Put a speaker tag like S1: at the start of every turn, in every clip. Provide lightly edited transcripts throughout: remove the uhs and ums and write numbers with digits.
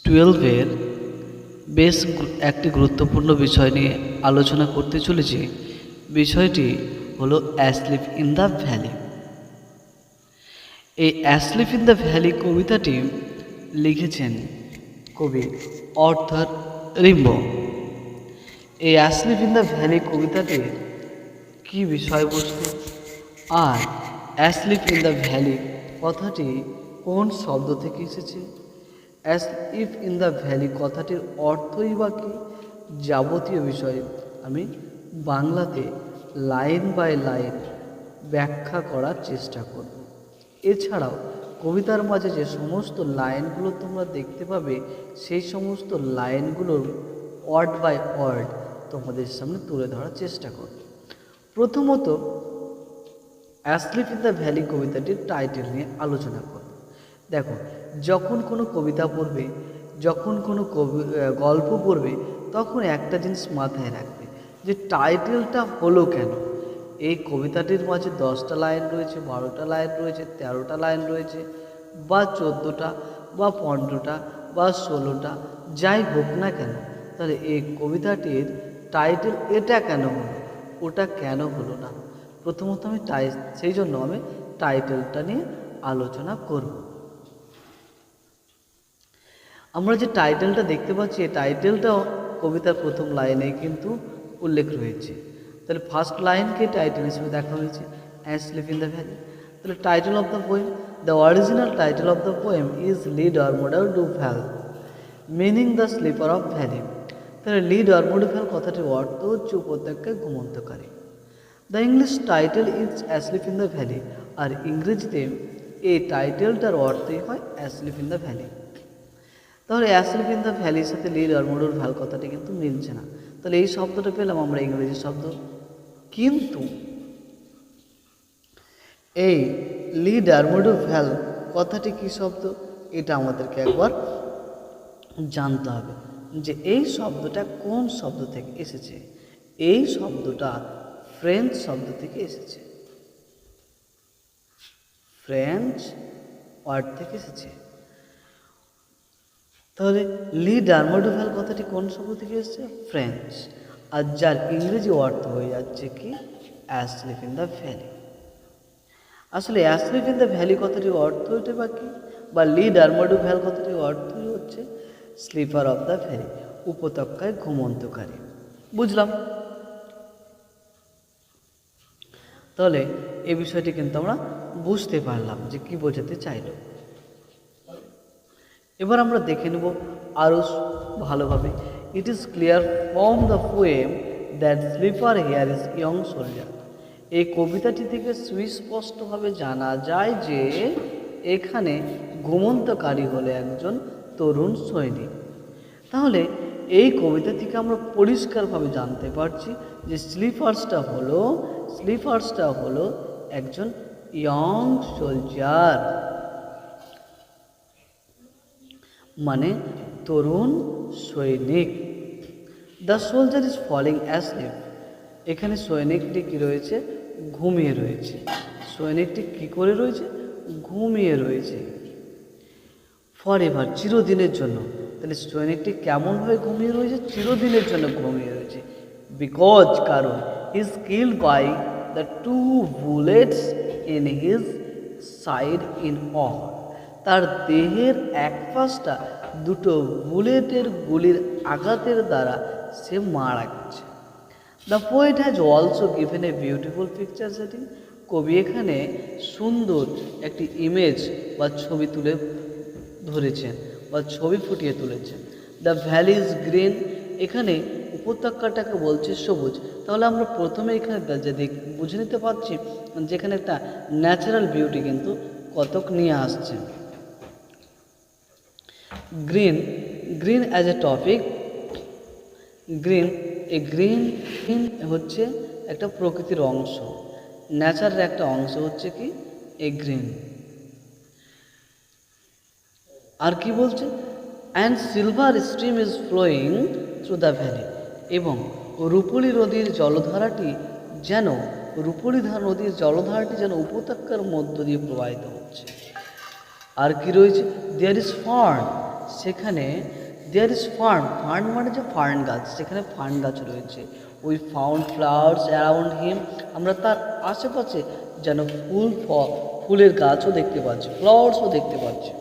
S1: টুয়েলভের বেশ একটি গুরুত্বপূর্ণ বিষয় নিয়ে আলোচনা করতে চলেছি। বিষয়টি হলো অ্যাসলিপ ইন দ্য ভ্যালি। এই অ্যাসলিপ ইন দ্য ভ্যালি কবিতাটি লিখেছেন কবি অর্থাৎ রিম্বো। এই অ্যাসলিপ ইন দ্য ভ্যালি কবিতাটির কী বিষয়বস্তু আর অ্যাসলিপ ইন দ্য ভ্যালি কথাটি কোন শব্দ থেকে এসেছে, অ্যাসলিপ ইন দ্য ভ্যালি কথাটির অর্থই বা কী, যাবতীয় বিষয়ে আমি বাংলাতে লাইন বাই লাইন ব্যাখ্যা করার চেষ্টা করব। এছাড়াও কবিতার মাঝে যে সমস্ত লাইনগুলো তোমরা দেখতে পাবে সেই সমস্ত লাইনগুলোর ওয়ার্ড বাই ওয়ার্ড তোমাদের সামনে তুলে ধরার চেষ্টা করব। প্রথমত অ্যাসলিপ ইন দ্য ভ্যালি কবিতাটির টাইটেল নিয়ে আলোচনা করব। দেখো, যখন কোনো কবিতা পড়বে, যখন কোনো গল্প পড়বে, তখন একটা জিনিস মাথায় রাখবে যে টাইটেলটা হলো কেন। এই কবিতাটির মাঝে 10টা লাইন রয়েছে, 12টা লাইন রয়েছে, 13টা লাইন রয়েছে, বা 14টা বা 15টা বা 16টা, যাই হোক না কেন, তাহলে এই কবিতাটির টাইটেল এটা কেন হলো, ওটা কেন হলো না। প্রথমত আমি সেই জন্য আমি টাইটেলটা নিয়ে আলোচনা করব। আমরা যে টাইটেলটা দেখতে পাচ্ছি, এই টাইটেলটাও কবিতার প্রথম লাইনে কিন্তু উল্লেখ রয়েছে। তাহলে ফার্স্ট লাইনকে টাইটেল হিসেবে দেখা হয়েছে, অ্যাসলিপ ইন দ্য ভ্যালি। তাহলে title of the poem, the original title of the poem is লিড অর মোডাল ডু ভ্যাল, meaning the sleeper of valley. তাহলে লিড অর মোডু ভ্যাল কথাটির অর্থ হচ্ছে উপত্যকায় ঘুমন্তকারী। The English title is asleep in the valley, আর ইংরেজিতে এই টাইটেলটার অর্থই হয় অ্যাসলিপ ইন দ্য ভ্যালি। তাহলে অ্যাসলিপ ইন দ্য ভ্যালির সাথে লিড অর মোডুর ভ্যাল কথাটি কিন্তু মিলছে না। তাহলে এই শব্দটা পেলাম আমরা ইংরেজি শব্দ, কিন্তু এই লিড আর মোডু ভ্যাল কথাটি কী শব্দ, এটা আমাদেরকে একবার জানতে হবে যে এই শব্দটা কোন শব্দ থেকে এসেছে। এই শব্দটা ফ্রেঞ্চ শব্দ থেকে এসেছে, ফ্রেঞ্চ ওয়ার্ড থেকে এসেছে। তাহলে লিড আর মোডু ভ্যাল কথাটি কোন শব্দ থেকে এসেছে, ফ্রেঞ্চ, আর যার ইংরেজি অর্থ হয়ে যাচ্ছে কি অ্যাসলিপ ইন দ্য ভ্যালি। আসলে অ্যাসলিপ ইন দ্য ভ্যালি কথাটির অর্থ হইতে বা কি, বা লিড আর মোডু ভ্যাল কথাটির অর্থই হচ্ছে স্লিপার অফ দ্য ভ্যালি, উপত্যকায় ঘুমন্তকারী। বুঝলাম? তাহলে এই বিষয়টি কিন্তু আমরা বুঝতে পারলাম যে কি বোঝাতে চাইল। এবার আমরা দেখে নেব আরও ভালোভাবে। It is clear from the poem that sleeper here is young soldier. এই কবিতাটি থেকে সুস্পষ্টভাবে জানা যায় যে এখানে ঘুমন্তকারী হলো একজন তরুণ সৈনিক। তাহলে এই কবিতা থেকে আমরা পরিষ্কারভাবে জানতে পারছি যে স্লিপার্সটা হলো একজন ইয়ং সোলজার, মানে তরুণ সৈনিক। The soldier is falling asleep. এখানে সৈনিকটি কী রয়েছে, ঘুমিয়ে রয়েছে। সৈনিকটি কী করে রয়েছে, ঘুমিয়ে রয়েছে। ফর এভার, চিরদিনের জন্য। তাহলে সৈনিকটি কেমনভাবে ঘুমিয়ে রয়েছে, চিরদিনের জন্য ঘুমিয়ে রয়েছে। বিকজ, কারণ, is killed by the 2 bullets in his side in all. তার দেহের এক পাশটা 2টো বুলেটের গুলির আঘাতের দ্বারা সে মারা গেছে। The poet has also given a beautiful picture setting. কবি এখানে সুন্দর একটি ইমেজ বা ছবি তুলে ধরেছেন বা ছবি ফুটিয়ে তুলেছেন। দ্য ভ্যালি ইজ গ্রিন, এখানে উপত্যকাটাকে বলছে সবুজ। তাহলে আমরা প্রথমে এখানে বুঝে নিতে পারছি যেখানে একটা ন্যাচারাল বিউটি কিন্তু কতক নিয়ে আসছে। Green as a topic. Green হচ্ছে একটা প্রকৃতির অংশ, ন্যাচারের একটা অংশ হচ্ছে কি এ গ্রিন। আর কি বলছে, and silver stream is flowing through the valley, এবং রূপলী নদীর জলধারাটি যেন উপত্যকার মধ্য দিয়ে প্রবাহিত হচ্ছে। আর কি রয়েছে, দেয়ার ইজ ফার্ন সেখানে দেয়ার ইজ ফার্ন, ফার্ন মানে যে ফার্ন গাছ, সেখানে ফার্ন গাছ রয়েছে। We found flowers around him, আমরা তার আশেপাশে যেন ফুলের গাছও দেখতে পাচ্ছি, ফ্লাওয়ার্সও দেখতে পাচ্ছি।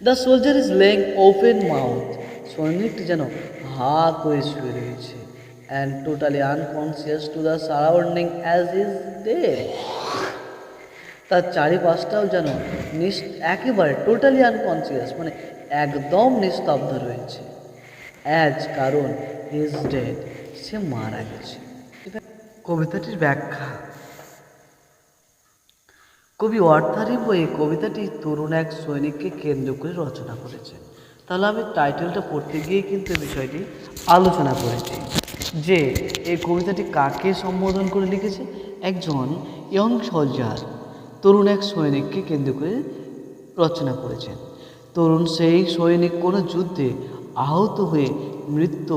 S1: The soldier is laying open mouth, সৈনিকটি যেন হা করে শুয়ে রয়েছে। And totally unconscious to the surrounding as is dead, তার চারিপাশটাও যেন একেবারে টোটালি আনকনসিয়াস মানে একদম নিস্তব্ধ রয়েছে। অ্যাজ কারণ ইজ ডেড, সে মারা গেছে। কবিতাটির ব্যাখ্যা। কবি অর্থারিব এই কবিতাটি তরুণ এক সৈনিককে কেন্দ্র করে রচনা করেছেন। তাহলে আমি টাইটেলটা পড়তে গিয়ে কিন্তু এই বিষয়টি আলোচনা করেছি যে এই কবিতাটি কাকে সম্বোধন করে লিখেছে। একজন ইয়ং সোলজার, তরুণ এক সৈনিককে কেন্দ্র করে রচনা করেছেন। তরুণ সেই সৈনিক কোনো যুদ্ধে আহত হয়ে মৃত্যু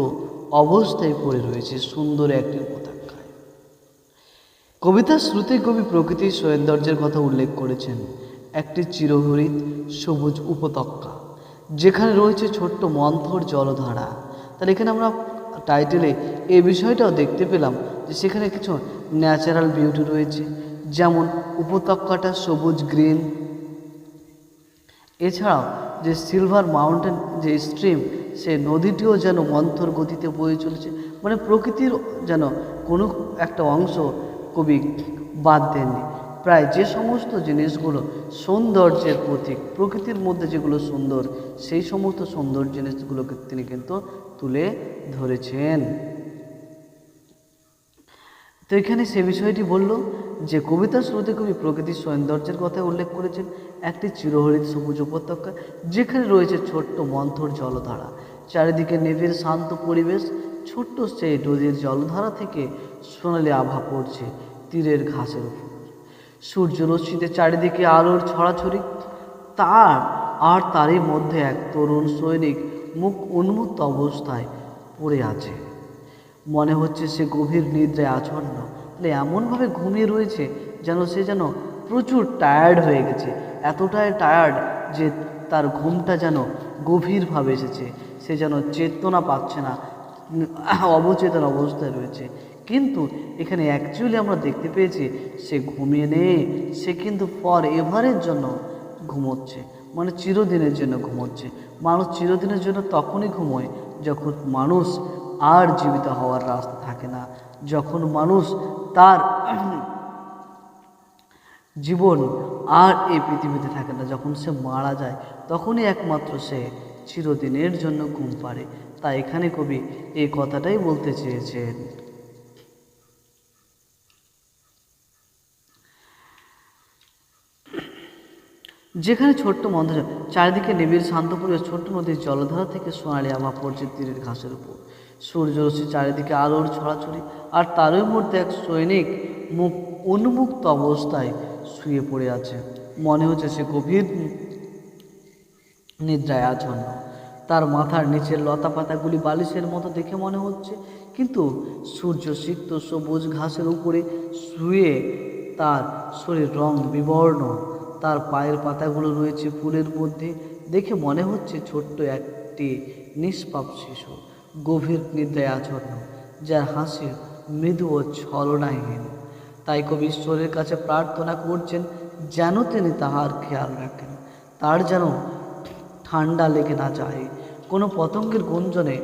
S1: অবস্থায় পড়ে রয়েছে সুন্দর একটি উপত্যকায়। কবিতার শুরুতে কবি প্রকৃতির সৌন্দর্যের কথা উল্লেখ করেছেন। একটি চিরহরিত সবুজ উপত্যকা যেখানে রয়েছে ছোট্ট মন্থর জলধারা। তাহলে এখানে আমরা টাইটেলে এই বিষয়টাও দেখতে পেলাম যে সেখানে কিছু ন্যাচারাল বিউটি রয়েছে, যেমন উপত্যকাটা সবুজ গ্রিন। এছাড়াও যে সিলভার মাউন্টেন যে স্ট্রিম, সে নদীটিও যেন মন্থর গতিতে বয়ে চলেছে, মানে প্রকৃতির যেন কোনো একটা অংশ কবি বাদ দেননি। প্রায় যে সমস্ত জিনিসগুলো সৌন্দর্যের প্রতীক, প্রকৃতির মধ্যে যেগুলো সুন্দর, সেই সমস্ত সুন্দর জিনিসগুলোকে তিনি কিন্তু তুলে ধরেছেন। তো এখানে সে বিষয়টি বলল যে কবিতার শুরুতে কবি প্রকৃতির সৌন্দর্যের কথা উল্লেখ করেছেন। একটি চিরহরিত সবুজ উপত্যকা যেখানে রয়েছে ছোট্ট মন্থর জলধারা, চারিদিকে নিবিড় শান্ত পরিবেশ। ছোট্ট সেই নদীর জলধারা থেকে সোনালি আভা পড়ছে তীরের ঘাসের উপর। সূর্যরশ্মিতে চারিদিকে আলোর ছড়াছড়ি। তারই মধ্যে এক তরুণ সৈনিক মুখ উন্মুক্ত অবস্থায় পড়ে আছে। মনে হচ্ছে সে গভীর নিদ্রায় আচ্ছন্ন। তাহলে এমনভাবে ঘুমিয়ে রয়েছে সে যেন প্রচুর টায়ার্ড হয়ে গেছে, এতটাই টায়ার্ড যে তার ঘুমটা যেন গভীরভাবে এসেছে। সে যেন চেতনা পাচ্ছে না, অবচেতন অবস্থায় রয়েছে। কিন্তু এখানে অ্যাকচুয়ালি আমরা দেখতে পেয়েছি সে ঘুমিয়ে নেই, সে কিন্তু ফর এভারের জন্য ঘুমোচ্ছে, মানে চিরদিনের জন্য ঘুমোচ্ছে। মানুষ চিরদিনের জন্য তখনই ঘুমোয় যখন মানুষ আর জীবিত হওয়ার রাস্তা থাকে না, যখন মানুষ তার জীবন আর এই পৃথিবীতে থাকে না, যখন সে মারা যায় তখনই একমাত্র সে চিরদিনের জন্য ঘুম পাড়ে। তাই এখানে কবি এই কথাটাই বলতে চেয়েছেন। যেখানে ছোট্ট মন্থর চারিদিকে নিবিড় শান্ত পরিবেশ, ছোট্ট নদীর জলধারা থেকে সোনালি আভা পড়ছে তীরের ঘাসের উপর। সূর্যরশ্মি চারিদিকে আলোর ছড়াছড়ি, আর তারই মধ্যে এক সৈনিক মুখ উন্মুক্ত অবস্থায় শুয়ে পড়ে আছে। মনে হচ্ছে সে গভীর নিদ্রায় আচ্ছন্ন। তার মাথার নিচের লতা পাতাগুলি বালিশের মতো দেখে মনে হচ্ছে, কিন্তু সূর্য সিক্ত সবুজ ঘাসের উপরে শুয়ে তার শরীর রং বিবর্ণ। তার পায়ের পাতাগুলো রয়েছে ফুলের মধ্যে, দেখে মনে হচ্ছে ছোট্ট একটি নিষ্পাপ শিশু গভীর নিদ্রায় আচ্ছন্ন, যার হাসি মৃদু ও ছলনাহীন। তাই কবি ঈশ্বরের কাছে প্রার্থনা করছেন যেন তিনি তাহার খেয়াল রাখেন, তার যেন ঠান্ডা লেগে না যায়, কোনো পতঙ্গের গুঞ্জনে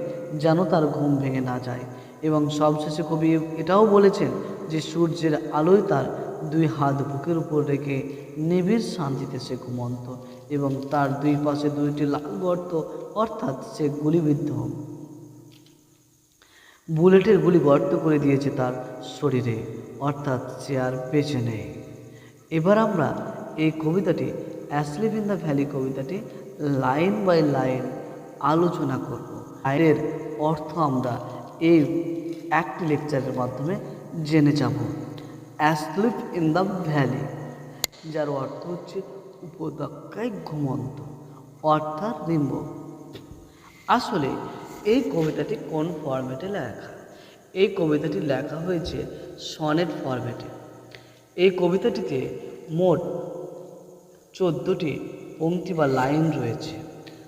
S1: যেন তার ঘুম ভেঙে না যায়। এবং সবশেষে কবি এটাও বলেছেন যে সূর্যের আলোয় তার দুই হাত বুকের উপর রেখে নিবিড় শান্তিতে সে ঘুমন্ত, এবং তার দুই পাশে দুইটি লাল গর্ত, অর্থাৎ সে গুলিবিদ্ধ, বুলেটের গুলি গর্ত করে দিয়েছে তার শরীরে, অর্থাৎ সে আর বেঁচে নেই। এবার আমরা এই কবিতাটি অ্যাসলিপ ইন দ্য ভ্যালি কবিতাটি লাইন বাই লাইন আলোচনা করব। এর অর্থ আমরা এই একটি লেকচারের মাধ্যমে জেনে যাব। অ্যাসলিপ ইন দ্য ভ্যালি, যার অর্থ হচ্ছে উপত্যকায় ঘুমন্ত, অর্থাৎ নিম্ব। আসলে এই কবিতাটি কোন ফরম্যাটে লেখা? এই কবিতাটি লেখা হয়েছে সনেট ফরম্যাটে। এই কবিতাটিতে মোট 14টি পংক্তি বা লাইন রয়েছে।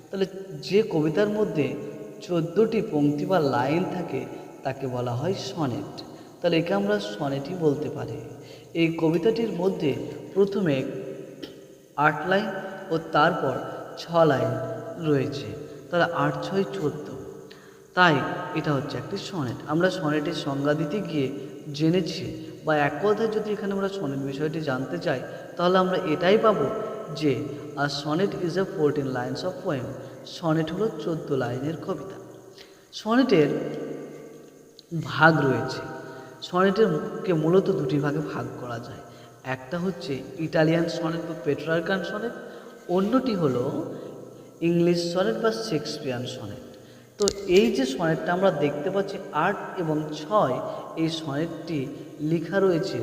S1: তাহলে যে কবিতার মধ্যে 14টি পংক্তি বা লাইন থাকে তাকে বলা হয় সনেট। তাহলে একে আমরা সনেটই বলতে পারি। এই কবিতাটির মধ্যে প্রথমে 8 লাইন ও তারপর 6 লাইন রয়েছে। তাহলে 8 6 14, তাই এটা হচ্ছে একটি সনেট। আমরা সনেটের সংজ্ঞা দিতে গিয়ে জেনেছি, বা এক কথায় যদি এখানে আমরা সনেট বিষয়টি জানতে চাই তাহলে আমরা এটাই পাবো যে আর sonnet is a 14 lines of poem. Sonnet হলো 14 লাইনের কবিতা। সনেটের ভাগ রয়েছে। সনেটেরকে মূলত দুটি ভাগে ভাগ করা যায়। একটা হচ্ছে ইটালিয়ান সনেট বা পেট্রার্কান সনেট, অন্যটি হলো ইংলিশ সনেট বা শেক্সপিয়ান সনেট। তো এই যে সনেটটা আমরা দেখতে পাচ্ছি 8 এবং 6, এই সনেটটি লেখা রয়েছে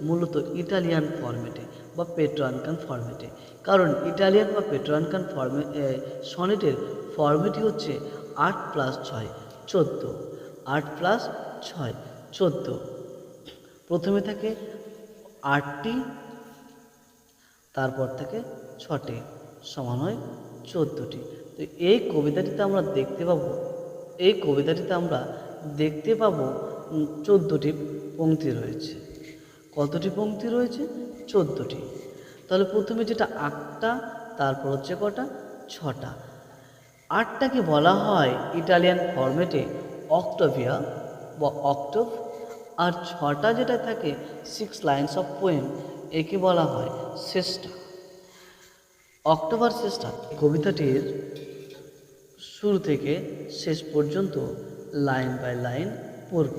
S1: মূলত ইটালিয়ান ফরম্যাটে বা পেট্রার্কান ফরম্যাটে। কারণ ইটালিয়ান বা পেট্রার্কান সনেটের ফরম্যাটই হচ্ছে 8 + 6 14, 8 + 6 14। প্রথমে থাকে 8টি, তারপর থেকে 6টি, সমান হয় 14টি। তো এই কবিতাটিতে আমরা দেখতে পাবো 14টি পংক্তি রয়েছে। কতটি পংক্তি রয়েছে? 14টি। তাহলে প্রথমে যেটা 8টা, তারপর হচ্ছে কটা? 6টা। 8টাকে বলা হয় ইটালিয়ান ফরম্যাটে অক্টাভিয়া বা অক্টভ, আর 6টা যেটা থাকে 6 লাইন্স অফ পোয়েম, একে বলা হয় সেস্টা। অক্টোবর সেস্টা কবিতাটির শুরু থেকে শেষ পর্যন্ত লাইন বাই লাইন পড়ব।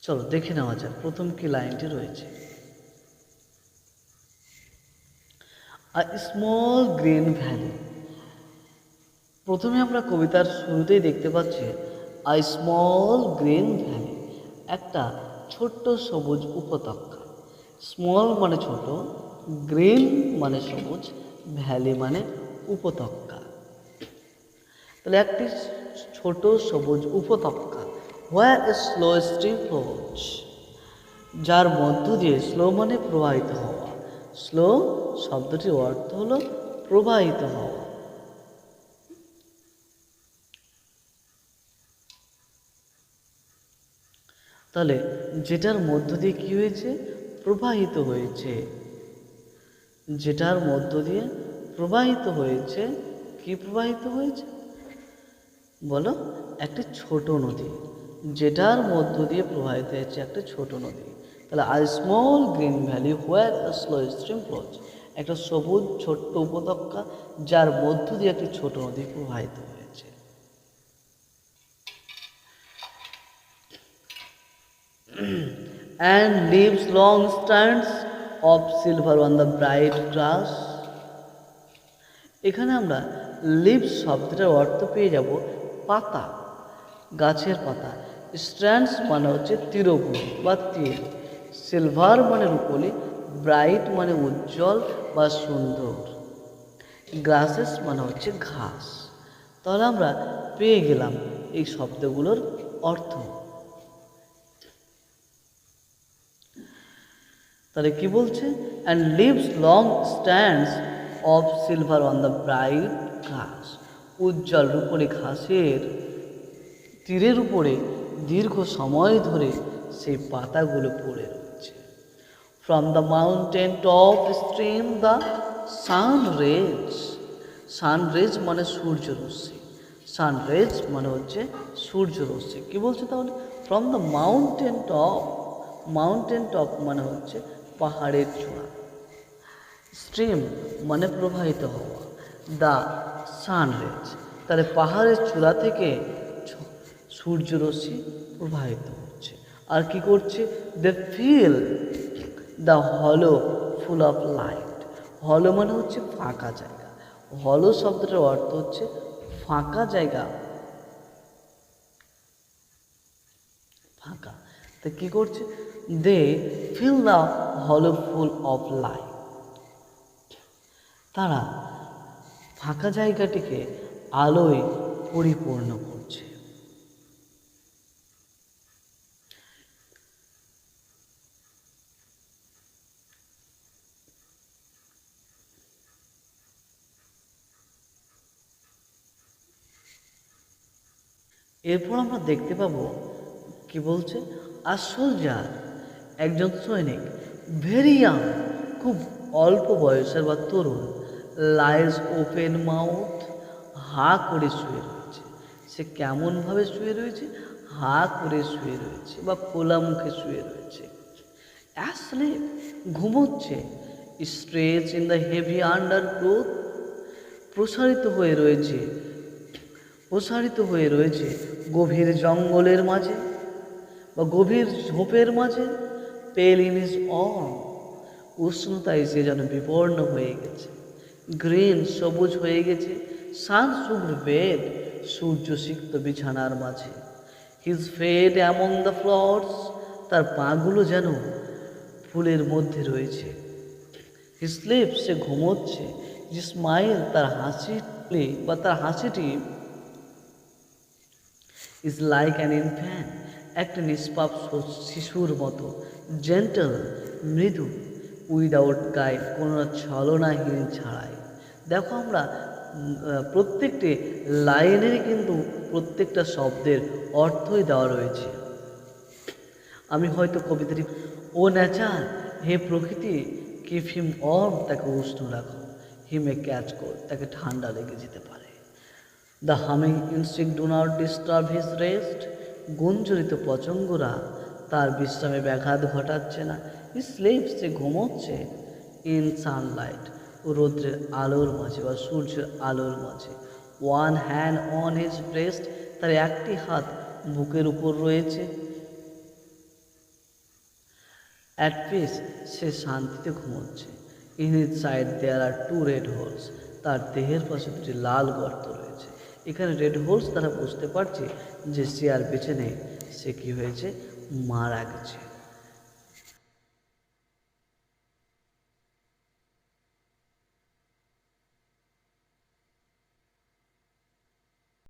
S1: চলো দেখে নেওয়া যাক প্রথম কি লাইনটি রয়েছে। A small green valley. প্রথমে আমরা কবিতার শুরুতেই দেখতে পাচ্ছি আ স্মল গ্রিন ভ্যালি, একটা ছোট্ট সবুজ উপত্যকা। স্মল মানে ছোট, গ্রিন মানে সবুজ, ভ্যালি মানে উপত্যকা। তাহলে একটি ছোট সবুজ উপত্যকা, হোয়ার এ স্লো স্ট্রিম ফ্লোজ, যার মধ্য দিয়ে, স্লো মানে প্রবাহিত হওয়া, স্লো শব্দটির অর্থ হলো প্রবাহিত হওয়া। তাহলে যেটার মধ্য দিয়ে কি হয়েছে? প্রবাহিত হয়েছে। যেটার মধ্য দিয়ে প্রবাহিত হয়েছে। কি প্রবাহিত হয়েছে বলো? একটি ছোট নদী। যেটার মধ্য দিয়ে প্রবাহিত হয়েছে একটা ছোট নদী। তাহলে I small green valley where a slow stream flows, একটা সবুজ ছোট্ট উপত্যকা যার মধ্য দিয়ে একটি ছোট নদী প্রবাহিত হয়েছে। And leaves long strands of silver on the bright grass. এখানে আমরা লিভস শব্দটার অর্থ পেয়ে যাব পাতা, গাছের পাতা। স্ট্র্যান্ডস মানে হচ্ছে তীরভূমি বা তীর, সিলভার মানে রূপলি, ব্রাইট মানে উজ্জ্বল বা সুন্দর, গ্রাসেস মানে হচ্ছে ঘাস। তাহলে আমরা পেয়ে গেলাম এই শব্দগুলোর অর্থ। তাহলে কি বলছে? And leaves long stands of silver on the bright ঘাস, উজ্জ্বল রূপলি ঘাসের তীরের উপরে দীর্ঘ সময় ধরে সেই পাতাগুলো পড়ে রয়েছে। From the mountain top stream the sun rays, sun rays মানে সূর্যরশ্মি, সানরেজ মানে হচ্ছে সূর্যরশ্মি। কি বলছে তাহলে? From the mountain top, mountain top মানে হচ্ছে পাহাড়ের চূড়া, স্ট্রিম মানে প্রবাহিত হওয়া, দ্য সানরেজ তাহলে পাহাড়ের চূড়া থেকে সূর্যরশ্মি প্রবাহিত হচ্ছে। আর কি করছে? দে ফিল দ্য হলো ফুল অফ লাইট। হলো মানে হচ্ছে ফাঁকা জায়গা। হলো শব্দটার অর্থ হচ্ছে ফাঁকা জায়গা, ফাঁকা। তা কি করছে? দে ফিল দ্য হলো ফুল অফ লাইট, তারা ফাঁকা জায়গাটিকে আলোয় পরিপূর্ণ করছে। এরপর আমরা দেখতে পাবো কি বলছে, আর সোলজার, একজন সৈনিক, ভেরি ইয়াং, খুব অল্প বয়সের বা তরুণ, লাইজ ওপেন মাউথ, হা করে শুয়ে রয়েছে। সে কেমনভাবে শুয়ে রয়েছে? হা করে শুয়ে রয়েছে বা খোলা মুখে শুয়ে রয়েছে। অ্যাসলিপ, ঘুমোচ্ছে। স্ট্রেচ ইন দ্য হেভি আন্ডারগ্রোথ, প্রসারিত হয়ে রয়েছে, প্রসারিত হয়ে রয়েছে গভীর জঙ্গলের মাঝে বা গভীর ঝোপের মাঝে। পেল ইন ইজ অন, উষ্ণতায় সে যেন বিবর্ণ হয়ে গেছে। গ্রিন, সবুজ হয়ে গেছে। সান শুকড বেড, সূর্য সিক্ত বিছানার মাঝে। His feet among the flowers, তার পাগুলো যেন ফুলের মধ্যে রয়েছে। হি স্লিপ, সে ঘুমোচ্ছে। হি স্মাইল, তার হাসি বা তার হাসিটি ইজ লাইক অ্যান ইনফ্যান্ট, একটা নিষ্পাপ শিশুর মতো। জেন্টল, মৃদু, উইদাউট গাইড, কোনো ছলনাহীন ছাড়াই। দেখো আমরা প্রত্যেকটি লাইনেরই কিন্তু প্রত্যেকটা শব্দের অর্থই দেওয়া রয়েছে। আমি হয়তো কবিতাটি, ও নেচার, হে প্রকৃতি, কিপ হিম ওয়ার্ম, তাকে উষ্ণ রাখো। হি মে ক্যাচ কোল্ড, তাকে ঠান্ডা লেগে যেতে পারে। The humming instinct do not disturb his rest, গুঞ্জরিত পতঙ্গরা তার বিশ্রামে ব্যাঘাত ঘটাচ্ছে না। হি স্লিপস, সে ঘুমোচ্ছে। ইন সানলাইট, রৌদ্রের আলোর মাঝে বা সূর্যের আলোর মাঝে। One hand on his breast, তার একটি হাত বুকের উপর রয়েছে। অ্যাট পিস, সে শান্তিতে ঘুমোচ্ছে। In his side there are two red holes, তার দেহের পাশে দুটি লাল গর্ত রয়েছে। এখানে রেড হোলস দ্বারা বুঝতে পারছি যে সে আর বেঁচে নেই, সে কি হয়েছে, মারা গেছে।